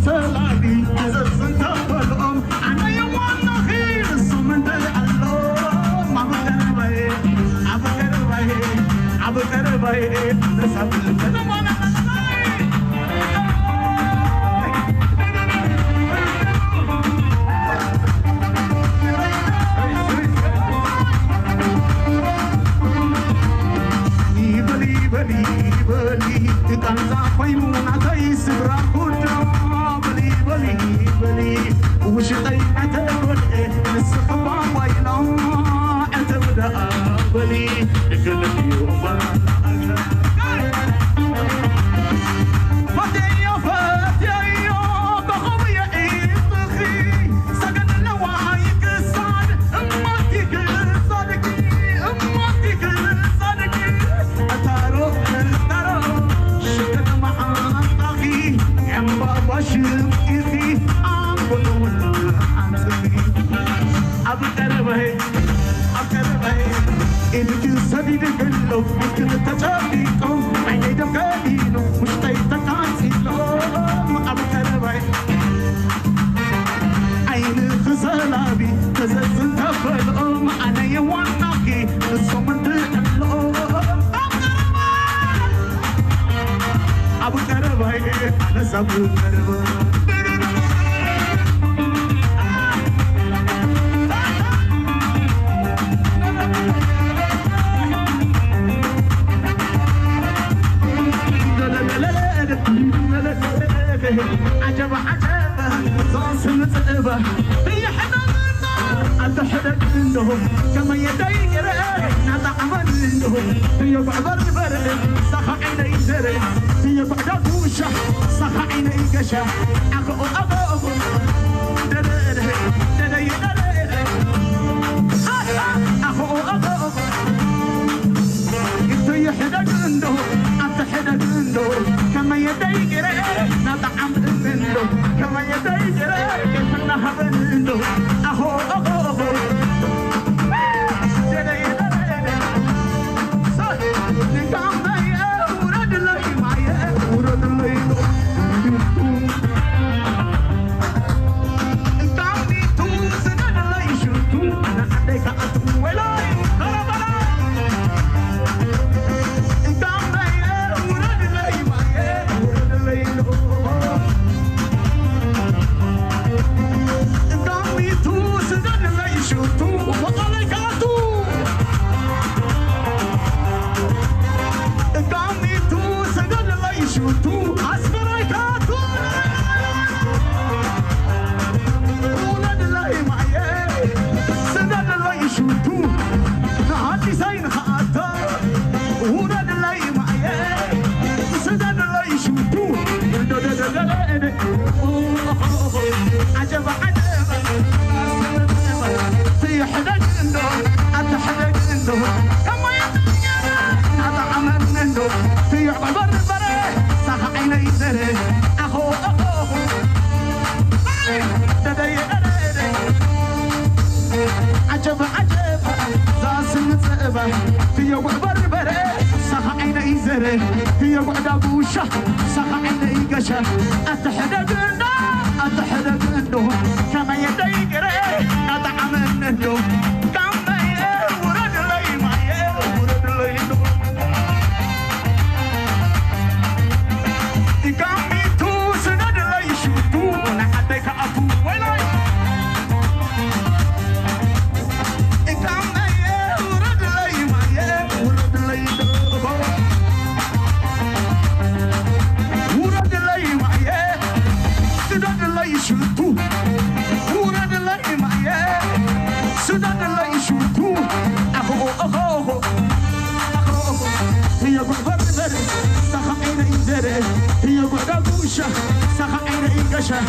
خسالي تزن تفلقم أنا يوم نخير الصمن دلعلو ما بقربي عبقربي نسب الكلام بلي تكنزا فيمونا تيس براكودا بلي وش قيمة البلي نسخبا ويلا أتبدا بلي كل يوم سبيل قلو يمكن تجابيكم عيني دم قليلو مش طيبتك عزيلو أبكربي عين خزلابي تززن تفلقم أنا يواناكي الصمن دلعلو أبكربي أنا سبو كربي عجب صاص متعبة هي حدا منا أنت حدا عندهم كما يديك نضع عمل عندهم هي بعبر برد صح عيني زرد هي بعد بوشة صح عيني قشة أخو هي حدا عندهم أنت حدا عندهم كما يديك نطعم منه كما يديك كيف نهب منه أهو عجب زاس متعبة هي وعبر بري صح عيني زري هي وعد ابوشه صح عيني قشه اتحدى قندو كما يدي قري اطعم منه كما ورد لي معي ورد لي كامي تو سند لي شوتو انا حدك ابو ولاي هي قعدة بوشة سخا عيني قشة